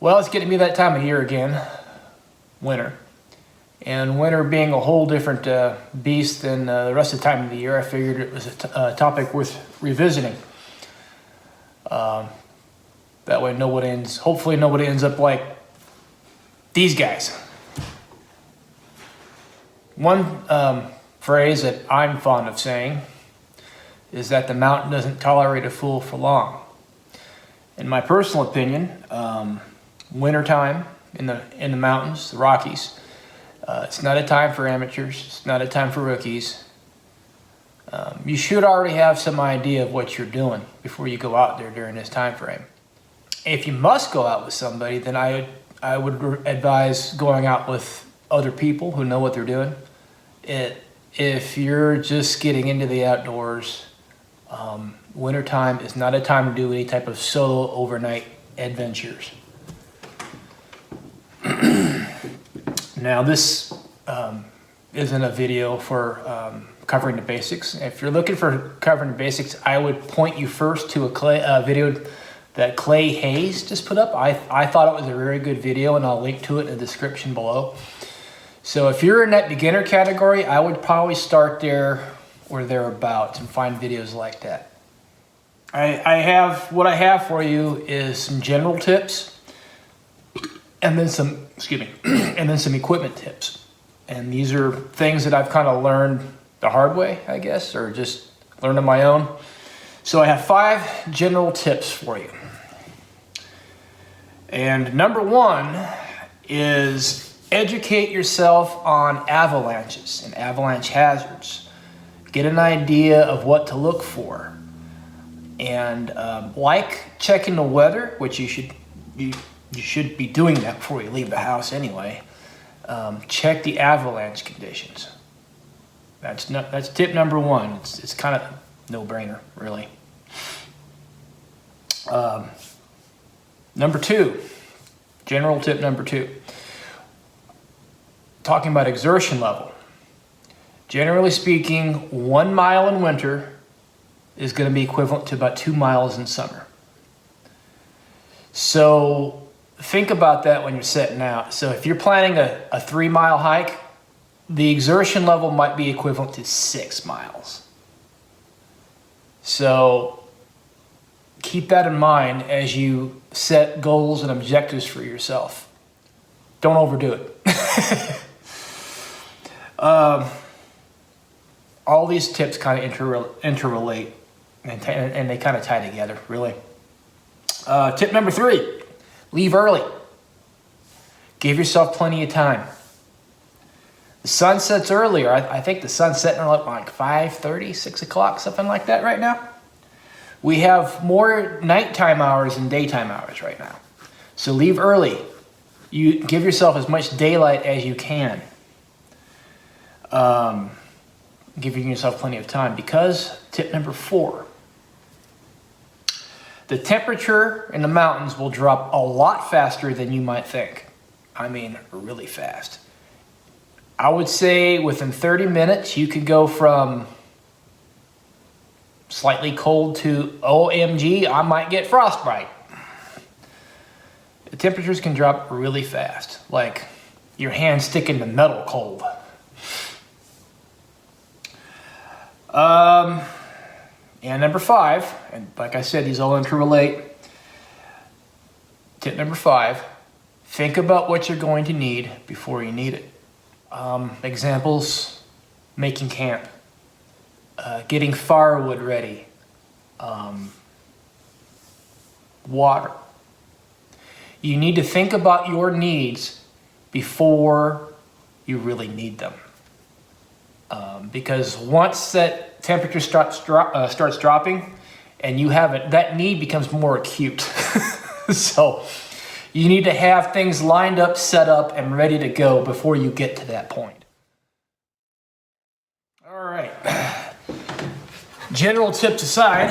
Well, it's getting to be that time of year again, winter. And winter being a whole different beast than the rest of the time of the year, I figured it was a topic worth revisiting. That way hopefully nobody ends up like these guys. One phrase that I'm fond of saying is that the mountain doesn't tolerate a fool for long. In my personal opinion, wintertime in the mountains, the Rockies, it's not a time for amateurs. It's not a time for rookies. You should already have some idea of what you're doing before you go out there during this time frame. If you must go out with somebody, then I would advise going out with other people who know what they're doing. If you're just getting into the outdoors, wintertime is not a time to do any type of solo overnight adventures. Now this isn't a video for covering the basics. If you're looking for covering the basics, I would point you first to a video that Clay Hayes just put up. I thought it was a very good video, and I'll link to it in the description below. So if you're in that beginner category, I would probably start there or thereabouts and find videos like that. What I have for you is some general tips, and then some equipment tips. And these are things that I've kind of learned the hard way, I guess, or just learned on my own. So I have 5 general tips for you. And number 1 is educate yourself on avalanches and avalanche hazards. Get an idea of what to look for. And like checking the weather, which you should be doing that before you leave the house anyway. Check the avalanche conditions. That's tip number 1. It's kind of no-brainer, really. Number 2, general tip number 2. Talking about exertion level. Generally speaking, 1 mile in winter is going to be equivalent to about 2 miles in summer. So think about that when you're setting out. So if you're planning a 3-mile hike, the exertion level might be equivalent to 6 miles. So keep that in mind as you set goals and objectives for yourself. Don't overdo it. All these tips kind of interrelate and they kind of tie together, really. Tip number 3, leave early. Give yourself plenty of time. The sun sets earlier. I think the sun's setting at like 5:30, 6 o'clock, something like that right now. We have more nighttime hours than daytime hours right now. So leave early. You give yourself as much daylight as you can. Giving yourself plenty of time, because tip number 4, the temperature in the mountains will drop a lot faster than you might think. I mean, really fast. I would say within 30 minutes, you could go from slightly cold to OMG, I might get frostbite. The temperatures can drop really fast, like your hand sticking to metal cold. And number 5, and like I said, these all interrelate. Tip number 5, think about what you're going to need before you need it. Examples: making camp, getting firewood ready, water. You need to think about your needs before you really need them. Because once that temperature starts dropping and you have it, that need becomes more acute. So you need to have things lined up, set up, and ready to go before you get to that point. All right. General tips aside,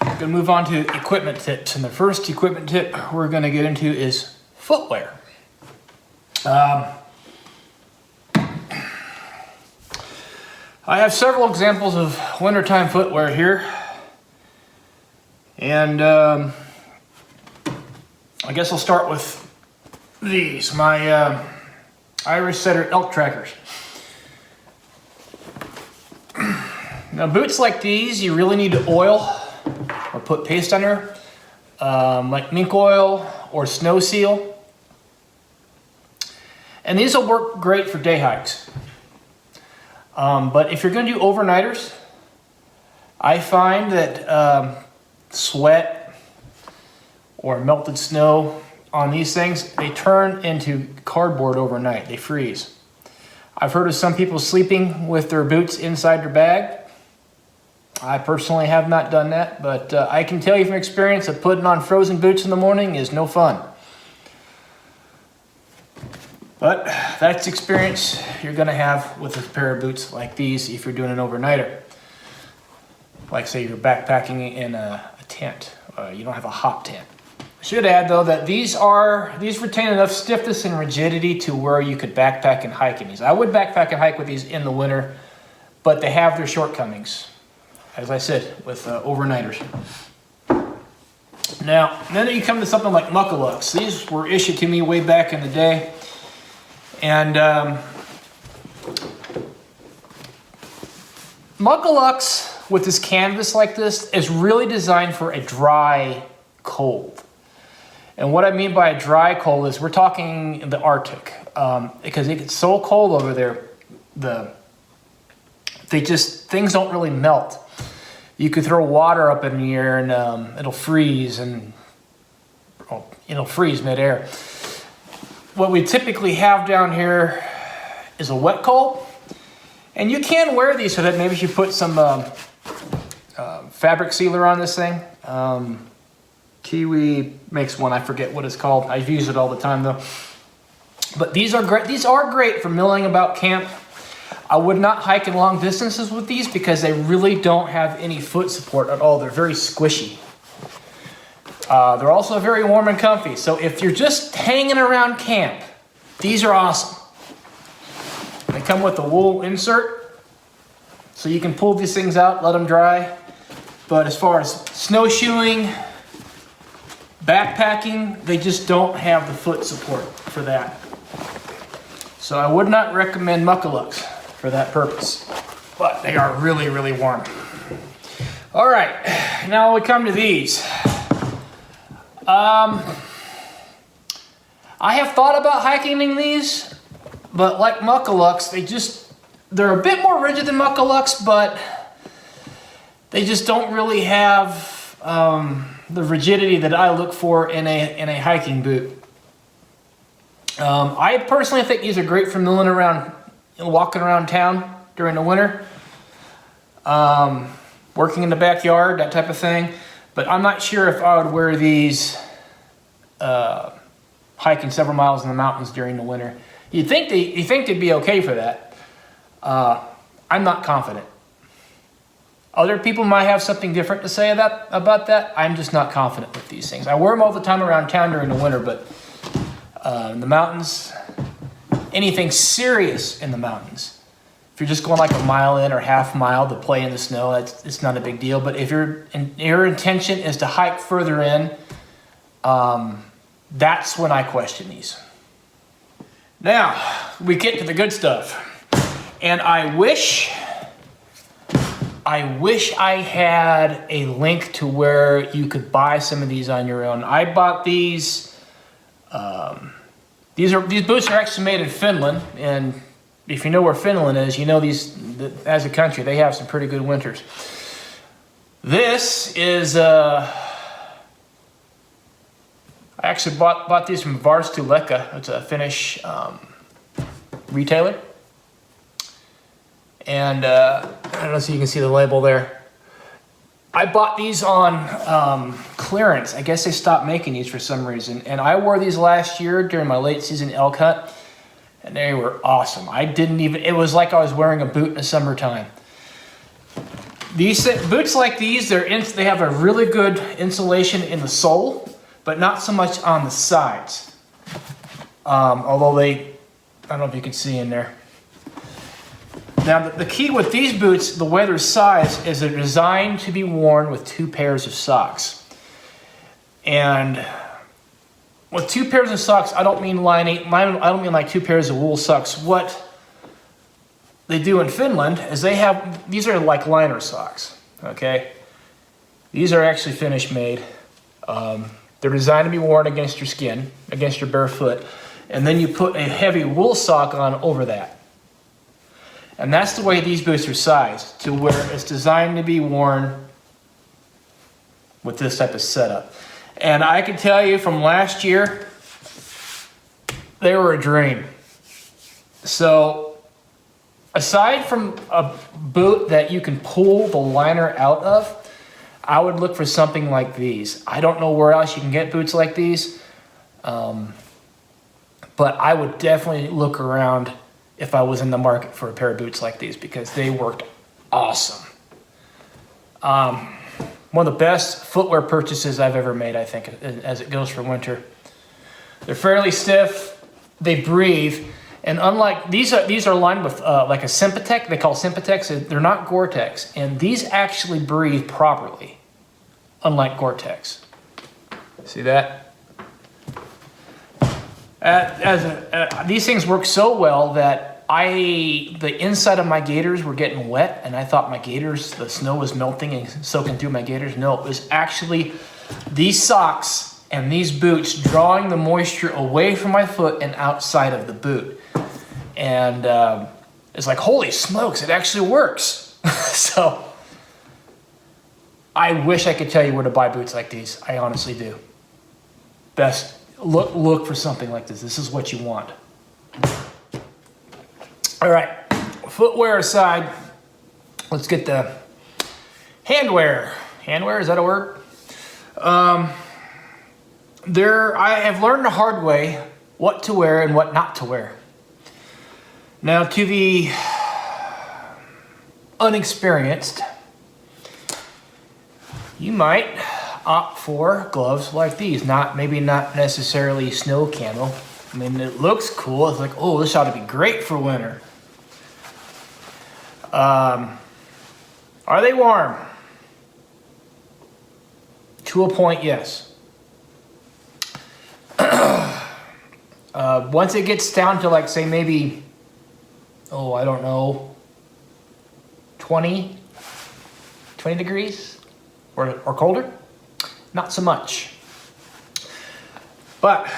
I'm going to move on to equipment tips. And the first equipment tip we're going to get into is footwear. I have several examples of wintertime footwear here. And I guess I'll start with these, my Irish Setter elk trackers. Now boots like these, you really need to oil or put paste on there, like mink oil or snow seal. And these will work great for day hikes. But if you're going to do overnighters, I find that sweat or melted snow on these things, they turn into cardboard overnight. They freeze. I've heard of some people sleeping with their boots inside their bag. I personally have not done that, but I can tell you from experience that putting on frozen boots in the morning is no fun. But that's the experience you're going to have with a pair of boots like these if you're doing an overnighter. Like say you're backpacking in a tent. You don't have a hot tent. I should add though that these retain enough stiffness and rigidity to where you could backpack and hike in these. I would backpack and hike with these in the winter, but they have their shortcomings, as I said, with overnighters. Now, then you come to something like muckalucks. These were issued to me way back in the day. And muckalucks with this canvas like this is really designed for a dry cold. And what I mean by a dry cold is we're talking the Arctic, because it gets so cold over there, things don't really melt. You could throw water up in the air and it'll freeze midair. What we typically have down here is a wet cold, and you can wear these so that maybe you put some fabric sealer on this thing. Kiwi makes one, I forget what it's called. I use it all the time though. But these are great. These are great for milling about camp. I would not hike in long distances with these because they really don't have any foot support at all. They're very squishy. They're also very warm and comfy. So if you're just hanging around camp, these are awesome. They come with a wool insert, so you can pull these things out, let them dry. But as far as snowshoeing, backpacking, they just don't have the foot support for that. So I would not recommend muckalucks for that purpose. But they are really, really warm. All right, now we come to these. I have thought about hiking in these, but like muckalucks, they're a bit more rigid than muckalucks, but they just don't really have the rigidity that I look for in a hiking boot. I personally think these are great for milling around, walking around town during the winter, working in the backyard, that type of thing. But I'm not sure if I would wear these hiking several miles in the mountains during the winter. You'd think they'd be okay for that. I'm not confident. Other people might have something different to say about that. I'm just not confident with these things. I wear them all the time around town during the winter, but in the mountains, anything serious in the mountains, if you're just going like a mile in or half mile to play in the snow, it's not a big deal. But if your intention is to hike further in, that's when I question these. Now, we get to the good stuff. And I wish I had a link to where you could buy some of these on your own. I bought these. These boots are actually made in Finland, and if you know where Finland is, you know as a country, they have some pretty good winters. This is, I actually bought these from Varstulekka. It's a Finnish retailer. And I don't know if you can see the label there. I bought these on clearance. I guess they stopped making these for some reason. And I wore these last year during my late season elk hunt. And they were awesome. It was like I was wearing a boot in the summertime. These boots like these, they have a really good insulation in the sole, but not so much on the sides. Although I don't know if you can see in there. Now, the key with these boots, the way they're sized, is they're designed to be worn with 2 pairs of socks. And with 2 pairs of socks, I don't mean lining. I don't mean like 2 pairs of wool socks. What they do in Finland is they have, these are like liner socks, okay? These are actually Finnish made. They're designed to be worn against your skin, against your bare foot, and then you put a heavy wool sock on over that. And that's the way these boots are sized, to where it's designed to be worn with this type of setup. And I can tell you from last year, they were a dream. So aside from a boot that you can pull the liner out of, I would look for something like these. I don't know where else you can get boots like these, but I would definitely look around if I was in the market for a pair of boots like these, because they worked awesome. One of the best footwear purchases I've ever made, I think, as it goes for winter. They're fairly stiff, they breathe, and unlike, these are lined with like a Sympatex, they call Sympatex, they're not Gore-Tex, and these actually breathe properly, unlike Gore-Tex. See that? These things work so well that the inside of my gaiters were getting wet, and I thought my gaiters, the snow was melting and soaking through my gaiters. No, it was actually these socks and these boots drawing the moisture away from my foot and outside of the boot. And it's like, holy smokes, it actually works. So I wish I could tell you where to buy boots like these. I honestly do. Best, look for something like this. This is what you want. All right, footwear aside, let's get the handwear. Handwear, is that a word? I have learned the hard way what to wear and what not to wear. Now, to the unexperienced, you might opt for gloves like these. Maybe not necessarily snow camo. I mean, it looks cool. It's like, oh, this ought to be great for winter. Are they warm? To a point, yes. Once it gets down to, like, say maybe, I don't know, 20 degrees or colder, not so much. But,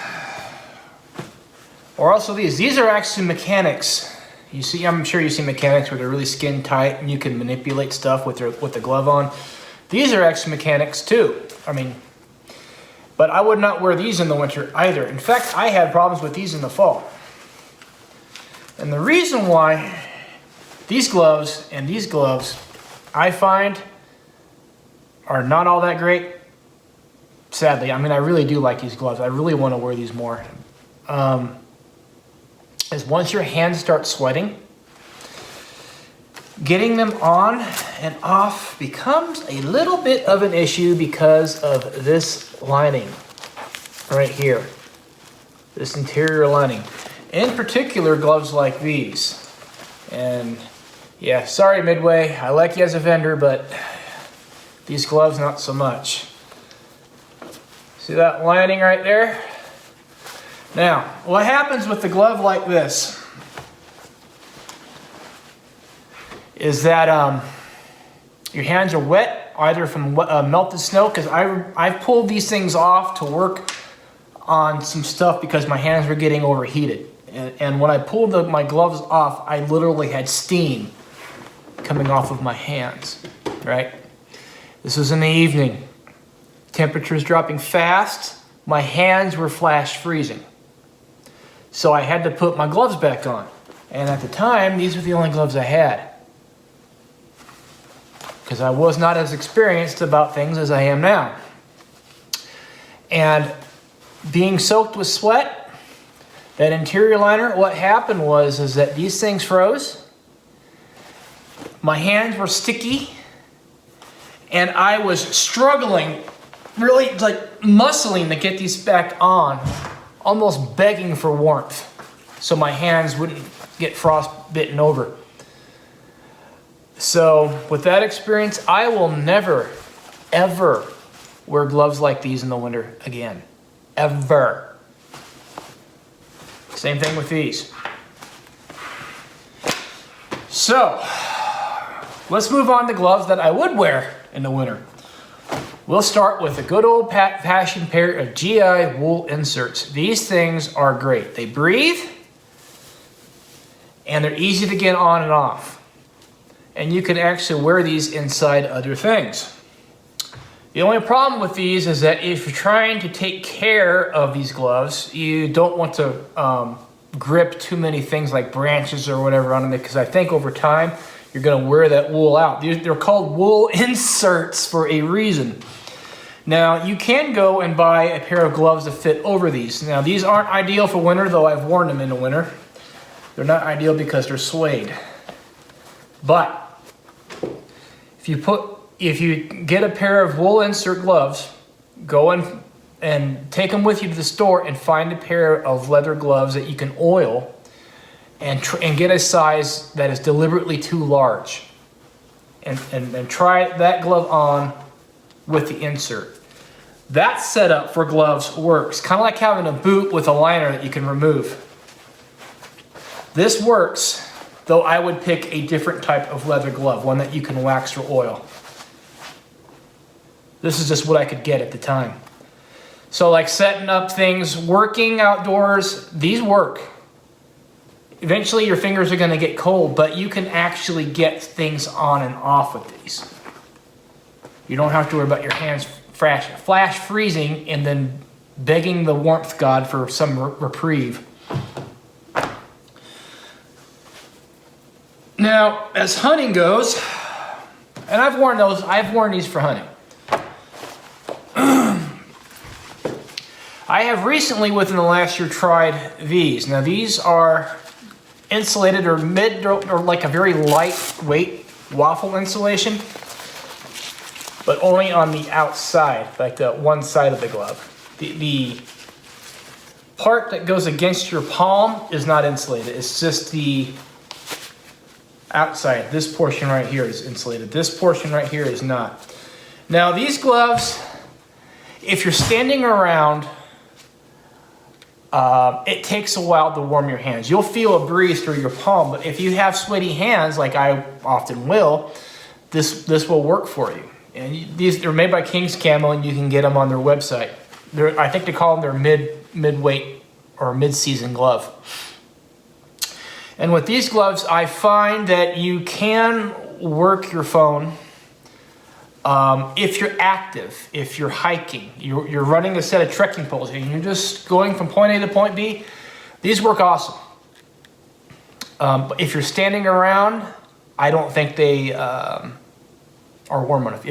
or also these are actually mechanics. You see, I'm sure you see mechanics where they're really skin tight and you can manipulate stuff with the glove on. These are actually mechanics too. I mean, but I would not wear these in the winter either. In fact, I had problems with these in the fall. And the reason why these gloves and these gloves, I find, are not all that great, sadly. I mean, I really do like these gloves. I really want to wear these more. Is once your hands start sweating, getting them on and off becomes a little bit of an issue because of this lining right here, this interior lining. In particular, gloves like these. And yeah, sorry Midway, I like you as a vendor, but these gloves not so much. See that lining right there? Now, what happens with the glove like this is that your hands are wet, either from melted snow, because I've pulled these things off to work on some stuff because my hands were getting overheated. And when I pulled my gloves off, I literally had steam coming off of my hands, right? This was in the evening. Temperatures dropping fast. My hands were flash freezing. So I had to put my gloves back on. And at the time, these were the only gloves I had, because I was not as experienced about things as I am now. And being soaked with sweat, that interior liner, what happened was that these things froze. My hands were sticky, and I was struggling, really like muscling to get these back on, almost begging for warmth so my hands wouldn't get frostbitten over. So with that experience, I will never, ever wear gloves like these in the winter again. Ever. Same thing with these. So, let's move on to gloves that I would wear in the winter. We'll start with a good old fashioned pair of GI wool inserts. These things are great. They breathe, and they're easy to get on and off. And you can actually wear these inside other things. The only problem with these is that if you're trying to take care of these gloves, you don't want to grip too many things like branches or whatever on them, because I think over time you're going to wear that wool out. They're called wool inserts for a reason. Now, you can go and buy a pair of gloves to fit over these. Now, these aren't ideal for winter, though I've worn them in the winter. They're not ideal because they're suede. But if you get a pair of wool insert gloves, go and take them with you to the store and find a pair of leather gloves that you can oil and get a size that is deliberately too large. And try that glove on with the insert. That setup for gloves works, kind of like having a boot with a liner that you can remove. This works, though I would pick a different type of leather glove, one that you can wax or oil. This is just what I could get at the time. So like setting up things, working outdoors, these work. Eventually your fingers are going to get cold, but you can actually get things on and off with these. You don't have to worry about your hands flash freezing and then begging the warmth god for some reprieve. Now, as hunting goes, and I've worn these for hunting. I have recently, within the last year, tried these. Now, these are insulated or like a very lightweight waffle insulation, but only on the outside, like the one side of the glove. The part that goes against your palm is not insulated. It's just the outside. This portion right here is insulated. This portion right here is not. Now, these gloves, if you're standing around, it takes a while to warm your hands. You'll feel a breeze through your palm, but if you have sweaty hands, like I often will, this will work for you. And they're made by King's Camo, and you can get them on their website. I think they call them their mid-weight or mid-season glove. And with these gloves, I find that you can work your phone if you're active, if you're hiking, you're running a set of trekking poles, and you're just going from point A to point B. These work awesome. But if you're standing around, I don't think they are warm enough.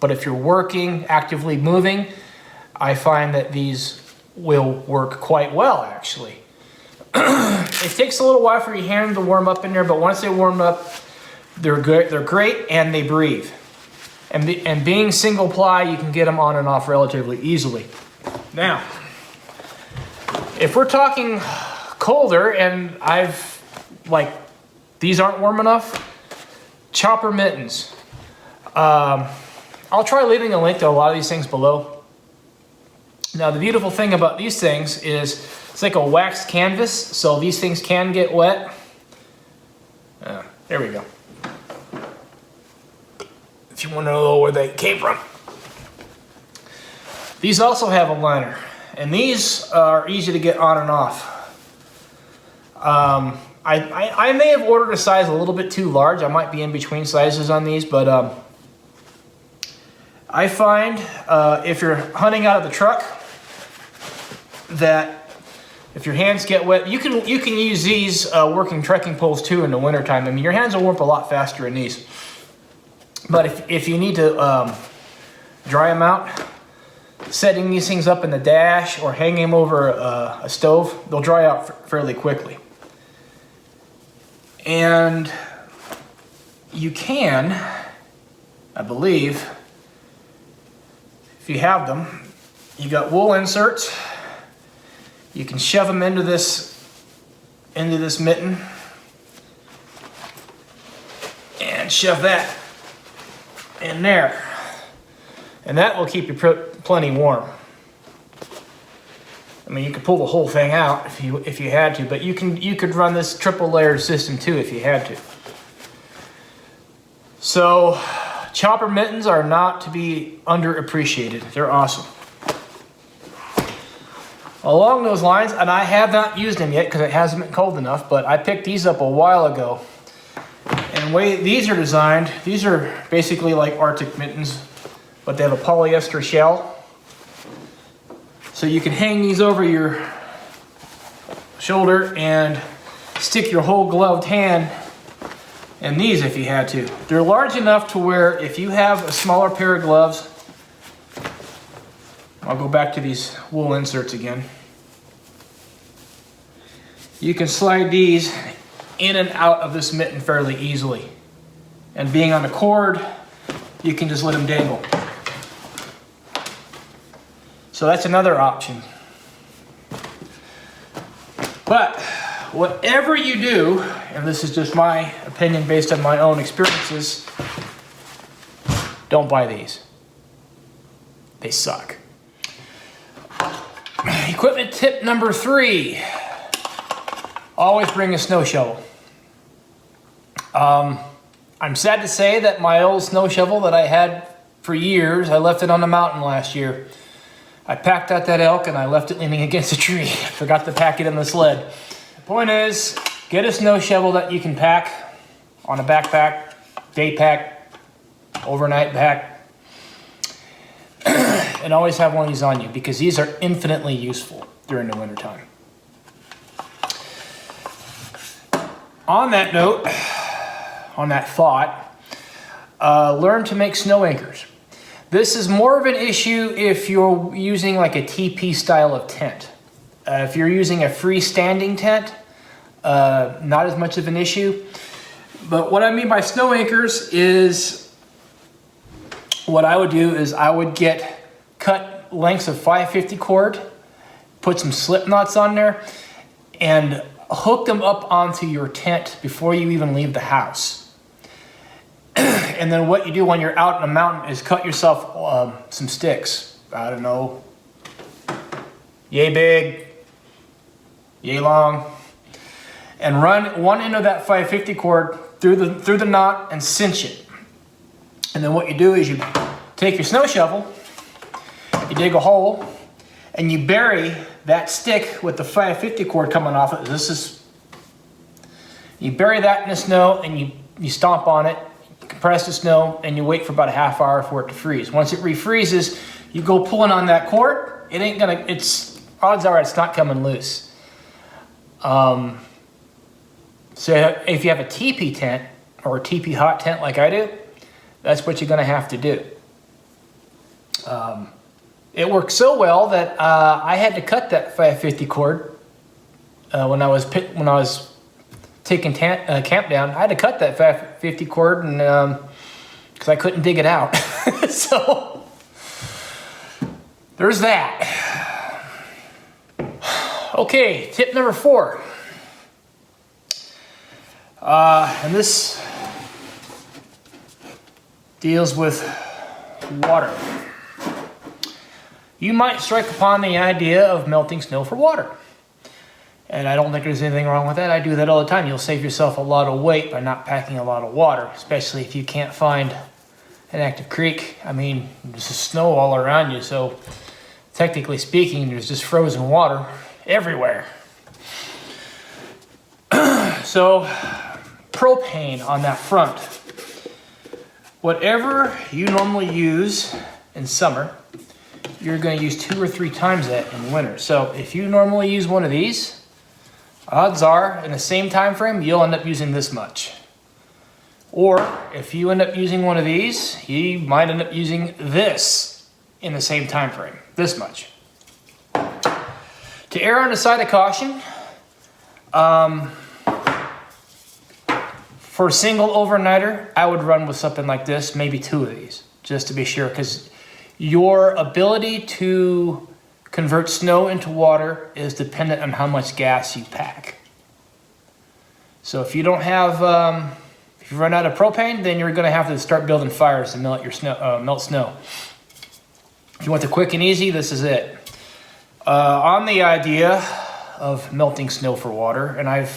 But if you're working, actively moving, I find that these will work quite well, actually. It takes a little while for your hand to warm up in there, but once they warm up, they're good. They're great, and they breathe. And being single ply, you can get them on and off relatively easily. Now, if we're talking colder, and these aren't warm enough, chopper mittens. I'll try leaving a link to a lot of these things below. Now, the beautiful thing about these things is it's like a waxed canvas, so these things can get wet. There we go. If you want to know where they came from. These also have a liner, and these are easy to get on and off. I may have ordered a size a little bit too large. I might be in between sizes on these, but I find if you're hunting out of the truck that if your hands get wet, you can use these working trekking poles too in the wintertime. I mean, your hands will warm up a lot faster in these. But if you need to dry them out, setting these things up in the dash or hanging them over a stove, they'll dry out fairly quickly. And you can, I believe, if you have them, you got wool inserts. You can shove them into this mitten and shove that in there, and that will keep you plenty warm. mean, you could pull the whole thing out if you had to, but you could run this triple layered system too if you had to. So chopper mittens are not to be underappreciated. They're awesome. Along those lines, and I have not used them yet because it hasn't been cold enough, but I picked these up a while ago. And the way these are designed, these are basically like Arctic mittens, but they have a polyester shell. So you can hang these over your shoulder and stick your whole gloved hand in these if you had to. They're large enough to where if you have a smaller pair of gloves, I'll go back to these wool inserts again. You can slide these in and out of this mitten fairly easily. And being on a cord, you can just let them dangle. So that's another option. But whatever you do, and this is just my opinion based on my own experiences, don't buy these. They suck. Equipment tip number 3. Always bring a snow shovel. I'm sad to say that my old snow shovel that I had for years, I left it on the mountain last year. I packed out that elk and I left it leaning against a tree. Forgot to pack it in the sled. The point is, get a snow shovel that you can pack on a backpack, day pack, overnight pack, and always have one of these on you because these are infinitely useful during the wintertime. On that note, on that thought, learn to make snow anchors. This is more of an issue if you're using like a teepee style of tent. If you're using a freestanding tent, not as much of an issue. But what I mean by snow anchors is, what I would do is I would get cut lengths of 550 cord, put some slip knots on there, and hook them up onto your tent before you even leave the house. And then what you do when you're out in the mountain is cut yourself some sticks. I don't know, yay big, yay long, and run one end of that 550 cord through the knot and cinch it. And then what you do is you take your snow shovel, you dig a hole, and you bury that stick with the 550 cord coming off it. You bury that in the snow and you stomp on it, compress the snow, and you wait for about a half hour for it to freeze. Once it refreezes, you go pulling on that cord. Odds are it's not coming loose. So if you have a teepee tent or a teepee hot tent like I do, that's what you're gonna have to do. It worked so well that I had to cut that 550 cord when I was taking camp down. I had to cut that 550 cord and because I couldn't dig it out. So there's that. Okay, tip number 4. And this deals with water. You might strike upon the idea of melting snow for water. And I don't think there's anything wrong with that. I do that all the time. You'll save yourself a lot of weight by not packing a lot of water, especially if you can't find an active creek. I mean, there's just snow all around you, so technically speaking, there's just frozen water everywhere. So, propane on that front. Whatever you normally use in summer, you're going to use 2 or 3 times that in winter. So if you normally use one of these, odds are in the same time frame you'll end up using this much. Or if you end up using one of these, you might end up using this in the same time frame, this much. To err on the side of caution, for a single overnighter, I would run with something like this, maybe 2 of these, just to be sure, because your ability to convert snow into water is dependent on how much gas you pack. So if you don't have, if you run out of propane, then you're going to have to start building fires to melt snow. If you want the quick and easy, this is it. On the idea of melting snow for water, and I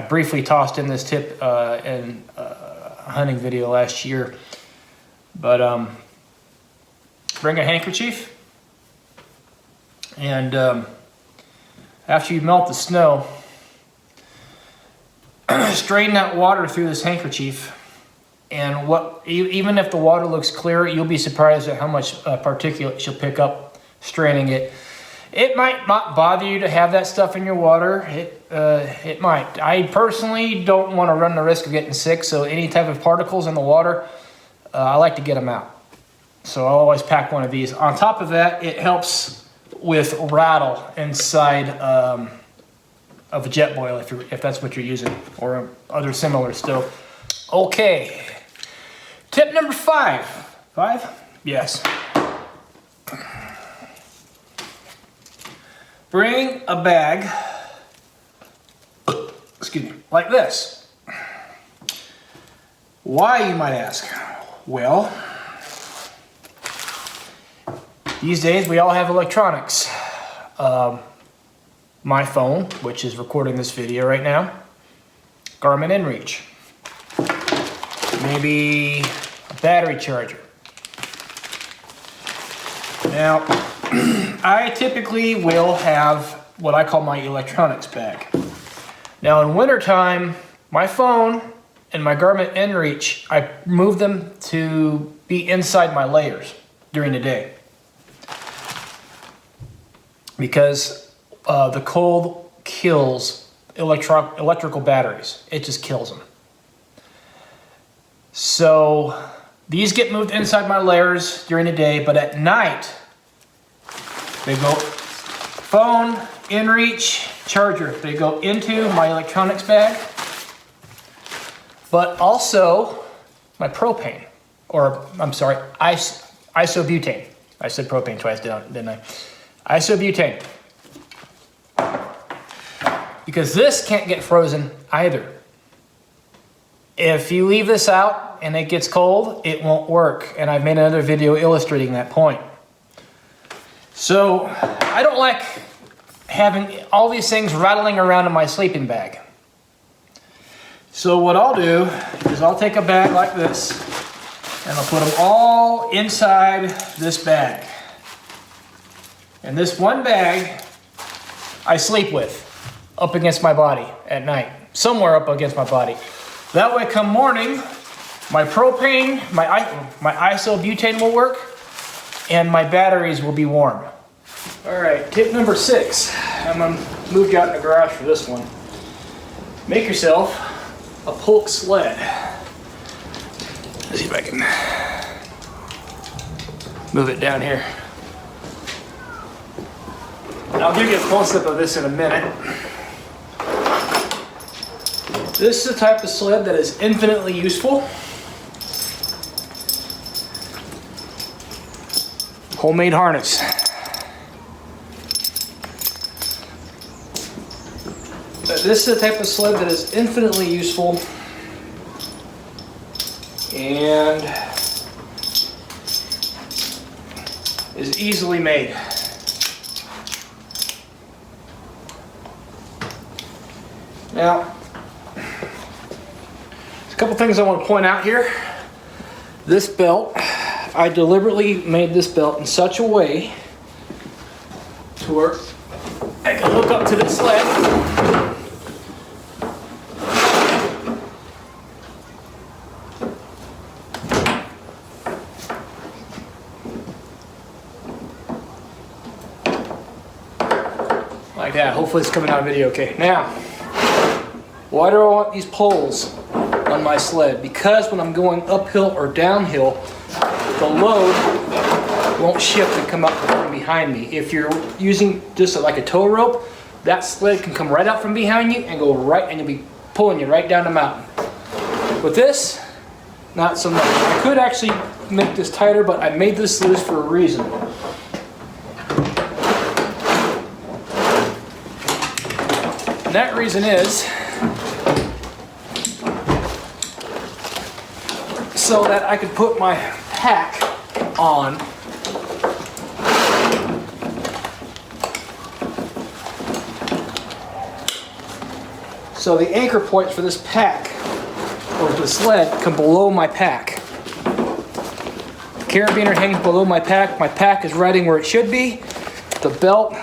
briefly tossed in this tip in a hunting video last year, but bring a handkerchief, and after you melt the snow, strain that water through this handkerchief, and even if the water looks clear, you'll be surprised at how much particulate you'll pick up straining it. It might not bother you to have that stuff in your water. It might. I personally don't want to run the risk of getting sick, so any type of particles in the water, I like to get them out. So I'll always pack one of these. On top of that, it helps with rattle inside of a jet boil if that's what you're using, or other similar stove. Okay. Tip number 5. 5? Yes. Bring a bag, excuse me, like this. Why, you might ask? Well, these days we all have electronics. My phone, which is recording this video right now, Garmin inReach, maybe a battery charger. Now, I typically will have what I call my electronics bag. Now in wintertime, my phone and my Garmin inReach, I move them to be inside my layers during the day, because the cold kills electrical batteries. It just kills them. So these get moved inside my layers during the day, but at night, they go phone, inReach, charger. They go into my electronics bag, but also my propane, or I'm sorry, isobutane. I said propane twice, didn't I? Isobutane. Because this can't get frozen either. If you leave this out and it gets cold, it won't work. And I've made another video illustrating that point. So I don't like having all these things rattling around in my sleeping bag. So what I'll do is I'll take a bag like this and I'll put them all inside this bag. And this one bag I sleep with up against my body at night, somewhere up against my body. That way come morning, my propane, my isobutane will work, and my batteries will be warm. All right, tip number 6. I'm gonna move you out in the garage for this one. Make yourself a pulk sled. Let's see if I can move it down here. And I'll give you a close-up of this in a minute. This is the type of sled that is infinitely useful. Homemade harness. This is the type of sled that is infinitely useful and is easily made. Now, there's a couple things I want to point out here. This belt, I deliberately made this belt in such a way to where I can hook up to the sled like that. Hopefully it's coming out of video okay. Now, why do I want these poles on my sled? Because when I'm going uphill or downhill, the load won't shift and come up from behind me. If you're using just like a tow rope, that sled can come right out from behind you and go right, and you'll be pulling you right down the mountain. With this, not so much. I could actually make this tighter, but I made this loose for a reason. And that reason is so that I could put my pack on So the anchor points for this pack, or the sled, come below my pack. The carabiner hangs below my pack. My pack is riding where it should be. The belt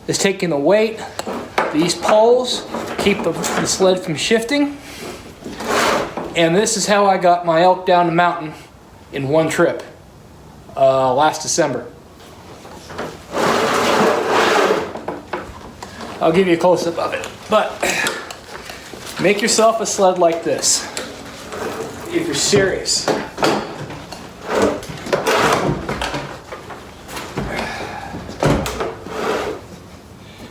is taking the weight. These poles keep the sled from shifting. And this is how I got my elk down the mountain in one trip last December. I'll give you a close-up of it. But make yourself a sled like this if you're serious.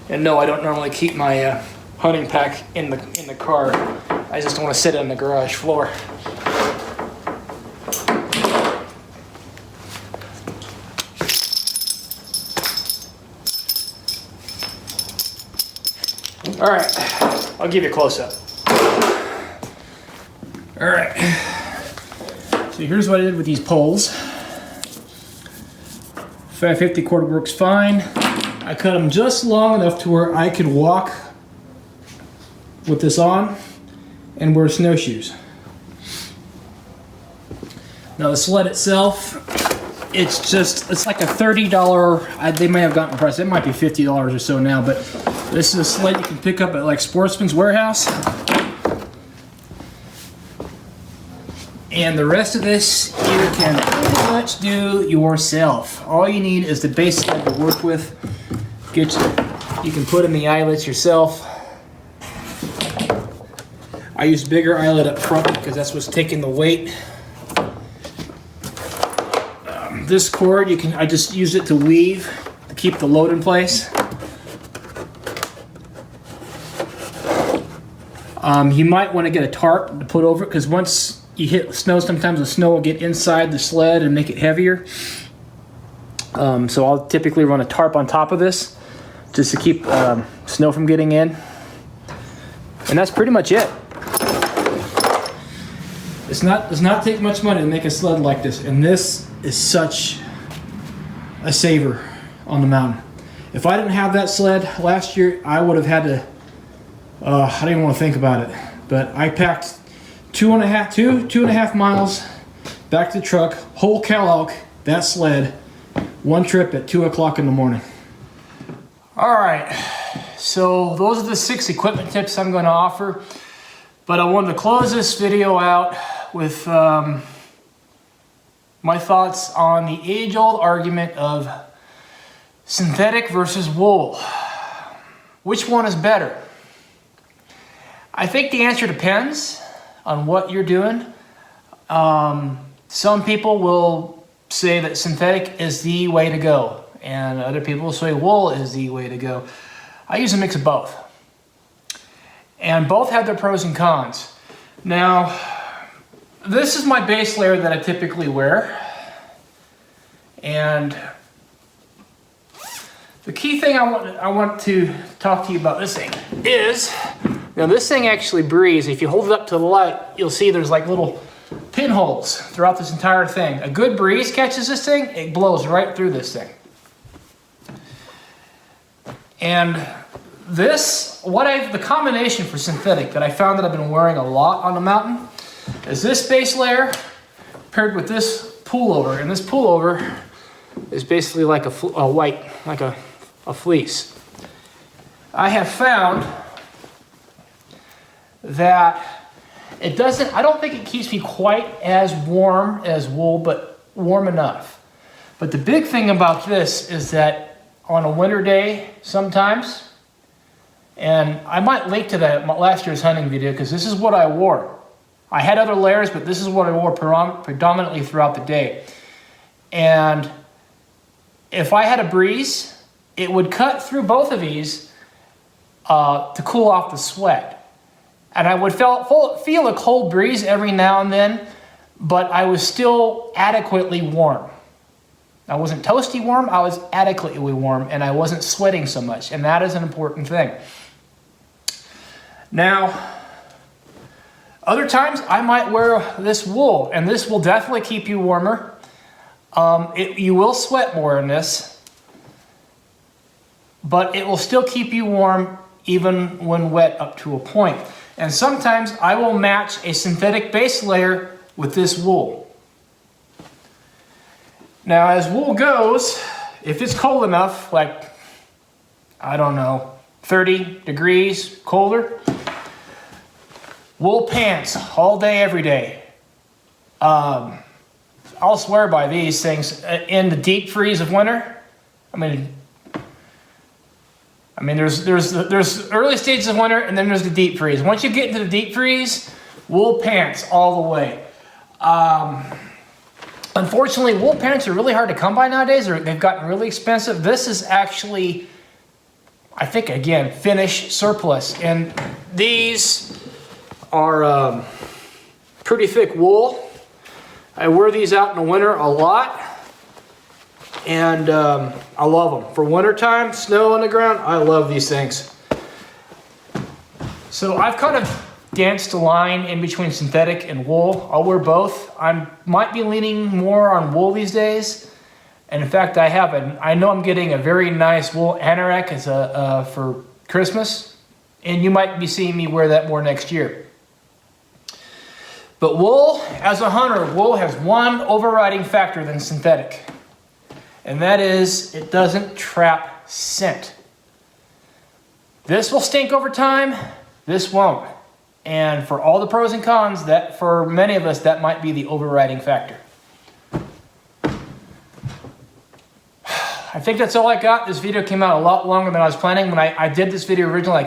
And no, I don't normally keep my hunting pack in the car. I just want to sit it on the garage floor. All right, I'll give you a close-up. All right, so here's what I did with these poles. 550 cord works fine. I cut them just long enough to where I could walk with this on and wear snowshoes. Now the sled itself, it's like a $30, they may have gotten price, it might be $50 or so now, but this is a sled you can pick up at like Sportsman's Warehouse. And the rest of this you can pretty much do yourself. All you need is the base sled to work with. You can put in the eyelets yourself. I use bigger eyelet up front because that's what's taking the weight. This cord, I just use it to weave to keep the load in place. You might want to get a tarp to put over it because once you hit snow, sometimes the snow will get inside the sled and make it heavier. So I'll typically run a tarp on top of this just to keep snow from getting in. And that's pretty much it. Does not take much money to make a sled like this, and this is such a saver on the mountain. If I didn't have that sled last year, I would have had to, I don't even want to think about it, but I packed two and a half miles back to the truck, whole cow elk, that sled, one trip at 2 o'clock in the morning. All right, so those are the 6 equipment tips I'm going to offer, but I wanted to close this video out with my thoughts on the age-old argument of synthetic versus wool. Which one is better? I think the answer depends on what you're doing. Some people will say that synthetic is the way to go, and other people will say wool is the way to go. I use a mix of both. And both have their pros and cons. Now, this is my base layer that I typically wear. And the key thing I want to talk to you about this thing is, now this thing actually breathes. If you hold it up to the light, you'll see there's like little pinholes throughout this entire thing. A good breeze catches this thing, it blows right through this thing. And this, the combination for synthetic that I found that I've been wearing a lot on the mountain is this base layer paired with this pullover. And this pullover is basically like a fleece. I have found that it doesn't, I don't think it keeps me quite as warm as wool, but warm enough. But the big thing about this is that on a winter day sometimes, and I might link to that last year's hunting video because this is what I wore. I had other layers, but this is what I wore predominantly throughout the day. And if I had a breeze, it would cut through both of these to cool off the sweat. And I would feel a cold breeze every now and then, but I was still adequately warm. I wasn't toasty warm, I was adequately warm, and I wasn't sweating so much, and that is an important thing. Now, other times I might wear this wool, and this will definitely keep you warmer. You will sweat more in this, but it will still keep you warm even when wet up to a point. And sometimes I will match a synthetic base layer with this wool. Now, as wool goes, if it's cold enough, like, I don't know, 30 degrees colder, wool pants all day, every day. I'll swear by these things. In the deep freeze of winter, I mean, there's early stages of winter, and then there's the deep freeze. Once you get into the deep freeze, wool pants all the way. Unfortunately, wool pants are really hard to come by nowadays. They've gotten really expensive. This is actually, I think, again, Finnish surplus. And these are pretty thick wool. I wear these out in the winter a lot. And I love them. For wintertime, snow on the ground, I love these things. So I've kind of danced a line in between synthetic and wool. I'll wear both. I might be leaning more on wool these days. And in fact, I know I'm getting a very nice wool anorak as for Christmas. And you might be seeing me wear that more next year. But wool, as a hunter, wool has one overriding factor than synthetic. And that is, it doesn't trap scent. This will stink over time, this won't. And for all the pros and cons, that for many of us, that might be the overriding factor. I think that's all I got. This video came out a lot longer than I was planning. When I did this video originally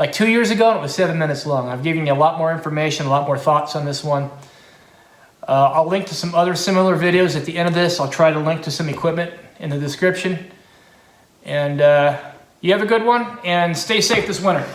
like 2 years ago, and it was 7 minutes long. I've given you a lot more information, a lot more thoughts on this one. I'll link to some other similar videos at the end of this. I'll try to link to some equipment in the description. And you have a good one, and stay safe this winter.